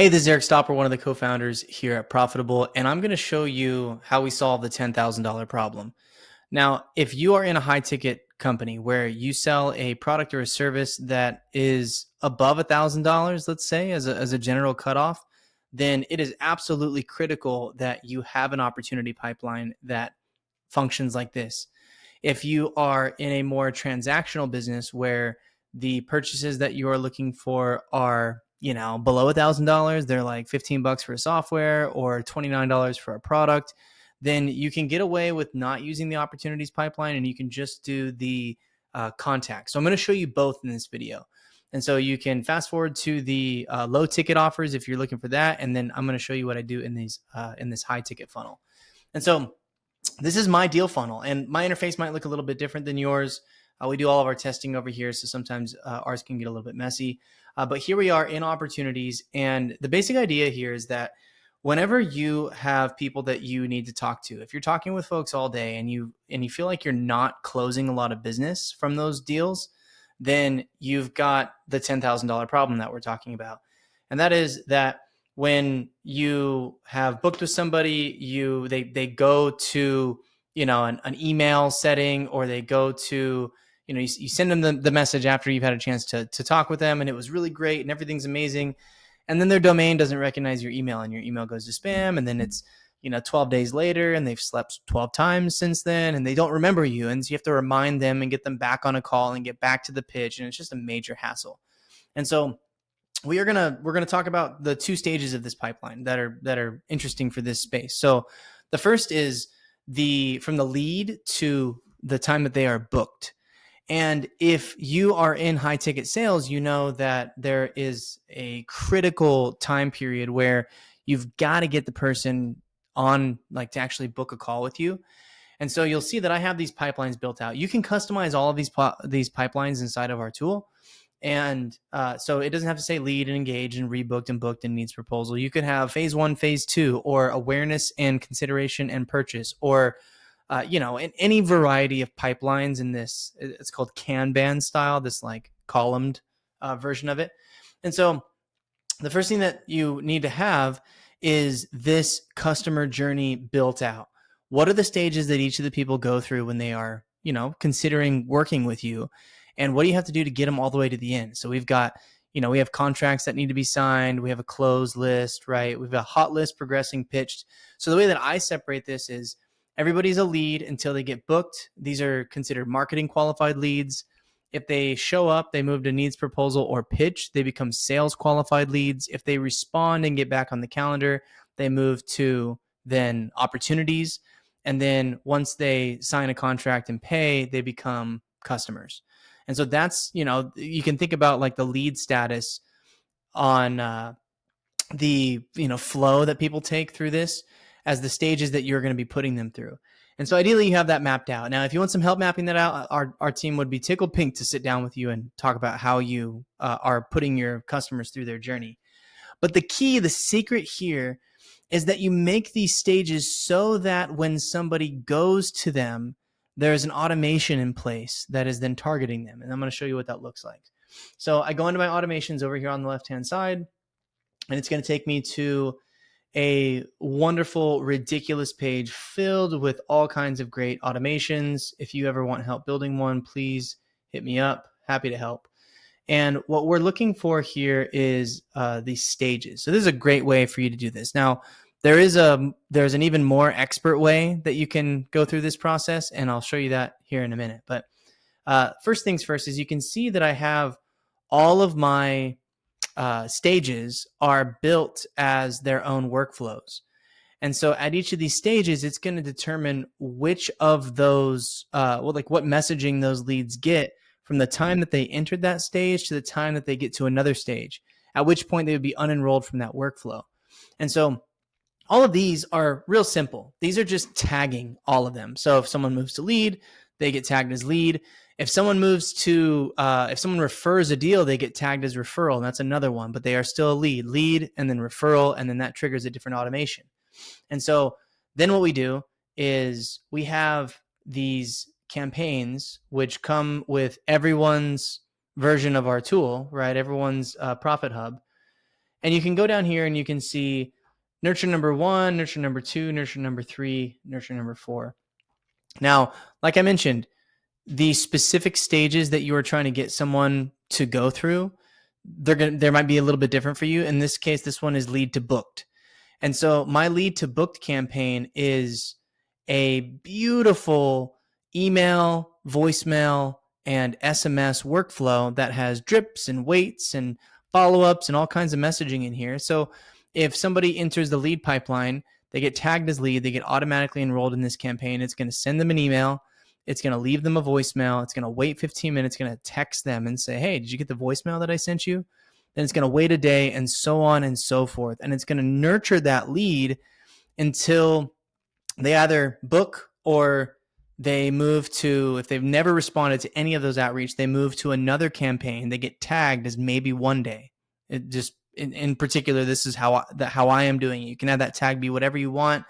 Hey, this is Eric Stopper, one of the co-founders here at Profitable, and I'm going to show you how we solve the $10,000 problem. Now, if you are in a high ticket company where you sell a product or a service that is above $1,000, let's say, as a general cutoff, then it is absolutely critical that you have an opportunity pipeline that functions like this. If you are in a more transactional business where the purchases that you are looking for are, below $1,000, they're like $15 for a software or $29 for a product, then you can get away with not using the opportunities pipeline and you can just do the contact. So I'm going to show you both in this video. And so you can fast forward to the low ticket offers if you're looking for that. And then I'm going to show you what I do in this high ticket funnel. And so this is my deal funnel, and my interface might look a little bit different than yours. We do all of our testing over here, so sometimes ours can get a little bit messy. But here we are in opportunities, and the basic idea here is that whenever you have people that you need to talk to, if you're talking with folks all day and you feel like you're not closing a lot of business from those deals, then you've got the $10,000 problem that we're talking about. And that is that when you have booked with somebody, they go to an email setting, or they go to you send them the message after you've had a chance to talk with them, and it was really great and everything's amazing, and then their domain doesn't recognize your email, and your email goes to spam, and then it's 12 days later, and they've slept 12 times since then, and they don't remember you, and so you have to remind them and get them back on a call and get back to the pitch, and it's just a major hassle. And so we're gonna talk about the two stages of this pipeline that are interesting for this space. So the first is from the lead to the time that they are booked. And if you are in high ticket sales, you know that there is a critical time period where you've got to get the person on, like, to actually book a call with you. And so you'll see that I have these pipelines built out. You can customize all of these pipelines inside of our tool. And so it doesn't have to say lead and engage and rebooked and booked and needs proposal. You could have phase 1, phase 2, or awareness and consideration and purchase, or in any variety of pipelines in this. It's called Kanban style, this like columned version of it. And so the first thing that you need to have is this customer journey built out. What are the stages that each of the people go through when they are, considering working with you? And what do you have to do to get them all the way to the end? So we've got, we have contracts that need to be signed. We have a closed list, right? We've got a hot list, progressing, pitched. So the way that I separate this is everybody's a lead until they get booked. These are considered marketing qualified leads. If they show up, they move to needs proposal or pitch. They become sales qualified leads. If they respond and get back on the calendar, they move to then opportunities. And then once they sign a contract and pay, they become customers. And so that's, you can think about like the lead status on the, flow that people take through this as the stages that you're going to be putting them through. And so ideally you have that mapped out. Now, if you want some help mapping that out, our team would be tickled pink to sit down with you and talk about how you are putting your customers through their journey. But the secret here is that you make these stages so that when somebody goes to them, there's an automation in place that is then targeting them. And I'm going to show you what that looks like. So I go into my automations over here on the left-hand side, and it's going to take me to a wonderful, ridiculous page filled with all kinds of great automations. If you ever want help building one, please hit me up. Happy to help. And what we're looking for here is these stages. So this is a great way for you to do this. Now, there's an even more expert way that you can go through this process, and I'll show you that here in a minute. But first things first is you can see that I have all of my stages are built as their own workflows. And so at each of these stages, it's going to determine which of those, what messaging those leads get from the time that they entered that stage to the time that they get to another stage, at which point they would be unenrolled from that workflow. And so all of these are real simple. These are just tagging all of them. So if someone moves to lead, they get tagged as lead. If someone if someone refers a deal, they get tagged as referral, and that's another one, but they are still a lead, and then referral, and then that triggers a different automation. And so then what we do is we have these campaigns which come with everyone's version of our tool, right? Everyone's Profit Hub. And you can go down here and you can see nurture number 1, nurture number 2, nurture number 3, nurture number 4. Now, like I mentioned, the specific stages that you are trying to get someone to go through, there might be a little bit different for you. In this case, this one is lead to booked. And so my lead to booked campaign is a beautiful email, voicemail, and SMS workflow that has drips and waits and follow-ups and all kinds of messaging in here. So if somebody enters the lead pipeline, they get tagged as lead, they get automatically enrolled in this campaign. It's going to send them an email. It's going to leave them a voicemail. It's going to wait 15 minutes. It's going to text them and say, hey, did you get the voicemail that I sent you? Then it's going to wait a day, and so on and so forth. And it's going to nurture that lead until they either book or they move to, if they've never responded to any of those outreach, they move to another campaign. They get tagged as maybe one day. It just, in particular, this is how I am doing it. You can have that tag be whatever you want.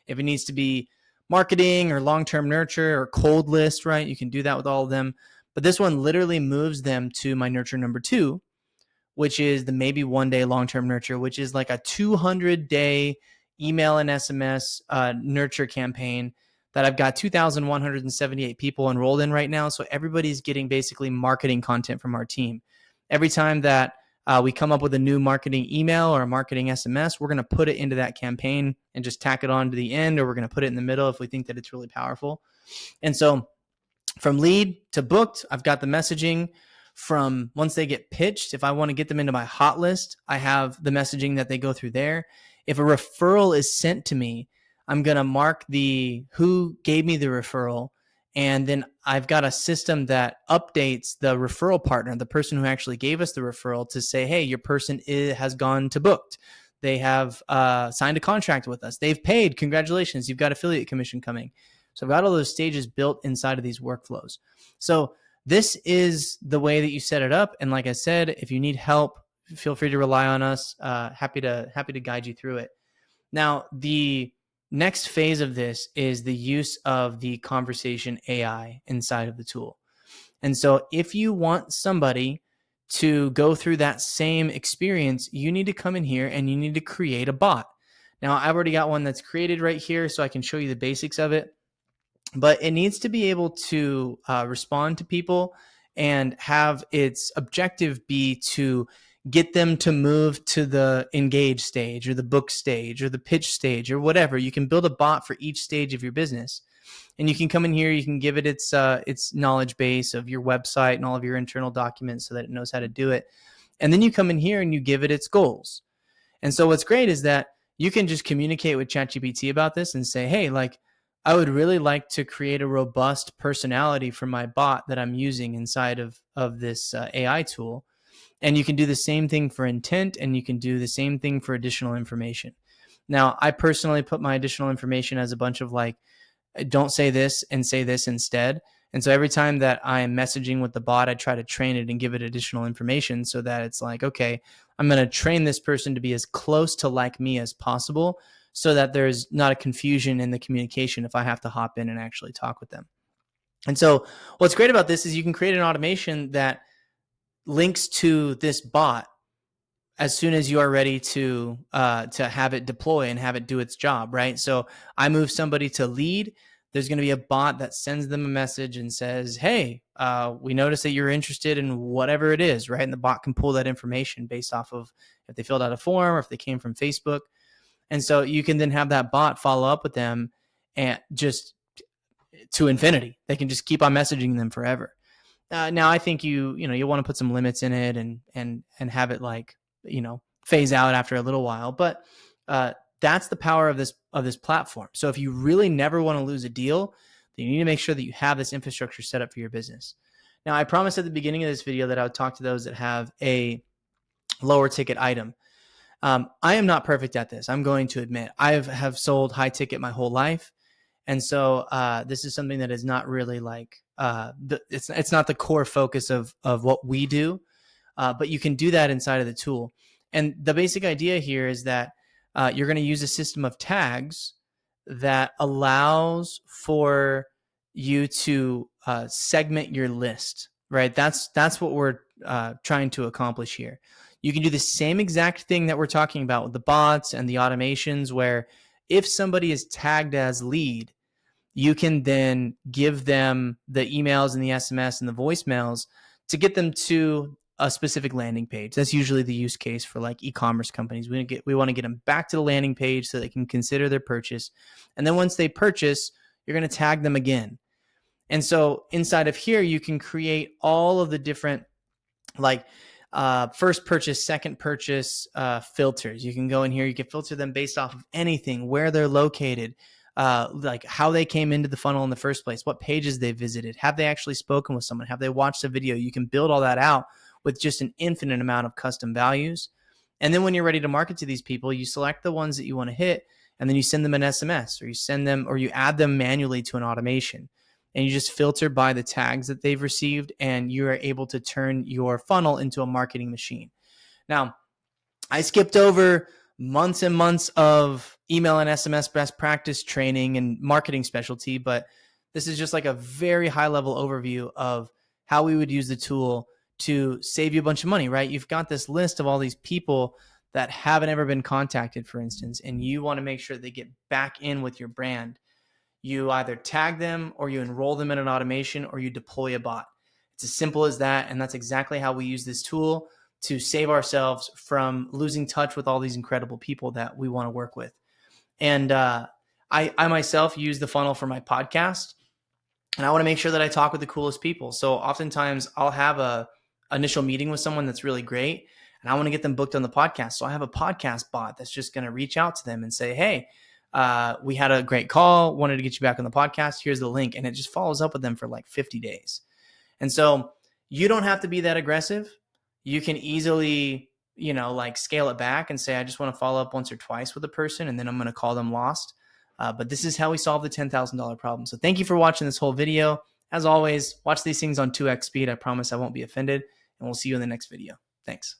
If it needs to be marketing or long-term nurture or cold list, right? You can do that with all of them. But this one literally moves them to my nurture number 2, which is the maybe one day long-term nurture, which is like a 200-day email and SMS nurture campaign that I've got 2,178 people enrolled in right now. So everybody's getting basically marketing content from our team. Every time that we come up with a new marketing email or a marketing SMS, we're going to put it into that campaign and just tack it on to the end, or we're going to put it in the middle if we think that it's really powerful. And so from lead to booked, I've got the messaging. From once they get pitched, if I want to get them into my hot list, I have the messaging that they go through there. If a referral is sent to me, I'm going to mark the who gave me the referral. And then I've got a system that updates the referral partner, the person who actually gave us the referral, to say, hey, your person has gone to booked. They have signed a contract with us. They've paid. Congratulations. You've got affiliate commission coming. So I've got all those stages built inside of these workflows. So this is the way that you set it up. And like I said, if you need help, feel free to rely on us. Happy to guide you through it. Now, the next phase of this is the use of the conversation AI inside of the tool. And so if you want somebody to go through that same experience, you need to come in here and you need to create a bot. Now, I've already got one that's created right here, so I can show you the basics of it. But it needs to be able to respond to people and have its objective be to get them to move to the engage stage or the book stage or the pitch stage or whatever. You can build a bot for each stage of your business. And you can come in here, you can give it its knowledge base of your website and all of your internal documents so that it knows how to do it. And then you come in here and you give it its goals. And so what's great is that you can just communicate with ChatGPT about this and say, hey, like, I would really like to create a robust personality for my bot that I'm using inside of this AI tool. And you can do the same thing for intent, and you can do the same thing for additional information. Now, I personally put my additional information as a bunch of like, don't say this and say this instead. And so every time that I'm messaging with the bot, I try to train it and give it additional information so that it's like, okay, I'm going to train this person to be as close to like me as possible, so that there's not a confusion in the communication if I have to hop in and actually talk with them. And so what's great about this is you can create an automation that links to this bot as soon as you are ready to have it deploy and have it do its job, right? So I move somebody to lead. There's going to be a bot that sends them a message and says, hey, we noticed that you're interested in whatever it is, right? And the bot can pull that information based off of if they filled out a form or if they came from Facebook. And so you can then have that bot follow up with them and just to infinity. They can just keep on messaging them forever. Now, I think you want to put some limits in it and have it like, phase out after a little while. But that's the power of this platform. So if you really never want to lose a deal, then you need to make sure that you have this infrastructure set up for your business. Now, I promised at the beginning of this video that I would talk to those that have a lower ticket item. I am not perfect at this. I'm going to admit I have sold high ticket my whole life. And so this is something that is not really like, it's not the core focus of what we do, but you can do that inside of the tool. And the basic idea here is that you're going to use a system of tags that allows for you to segment your list, right? That's what we're trying to accomplish here. You can do the same exact thing that we're talking about with the bots and the automations, where if somebody is tagged as lead, you can then give them the emails and the SMS and the voicemails to get them to a specific landing page. That's usually the use case for like e-commerce companies. We want to get them back to the landing page so they can consider their purchase. And then once they purchase, you're going to tag them again. And so inside of here, you can create all of the different like first purchase, second purchase filters. You can go in here, you can filter them based off of anything, where they're located, like how they came into the funnel in the first place, what pages they visited, have they actually spoken with someone, have they watched a video. You can build all that out with just an infinite amount of custom values. And then when you're ready to market to these people, you select the ones that you want to hit, and then you send them an SMS, or you send them, or you add them manually to an automation. And you just filter by the tags that they've received, and you are able to turn your funnel into a marketing machine. Now, I skipped over months and months of email and SMS best practice training and marketing specialty, but this is just like a very high level overview of how we would use the tool to save you a bunch of money, right? You've got this list of all these people that haven't ever been contacted, for instance, and you want to make sure they get back in with your brand. You either tag them, or you enroll them in an automation, or you deploy a bot. It's as simple as that. And that's exactly how we use this tool to save ourselves from losing touch with all these incredible people that we want to work with. And I myself use the funnel for my podcast, and I want to make sure that I talk with the coolest people. So oftentimes I'll have a initial meeting with someone that's really great, and I want to get them booked on the podcast. So I have a podcast bot that's just going to reach out to them and say, hey, we had a great call, wanted to get you back on the podcast. Here's the link. And it just follows up with them for like 50 days. And so you don't have to be that aggressive. You can easily, like scale it back and say, I just want to follow up once or twice with a person, and then I'm going to call them lost. But this is how we solve the $10,000 problem. So thank you for watching this whole video. As always, watch these things on 2x speed. I promise I won't be offended, and we'll see you in the next video. Thanks.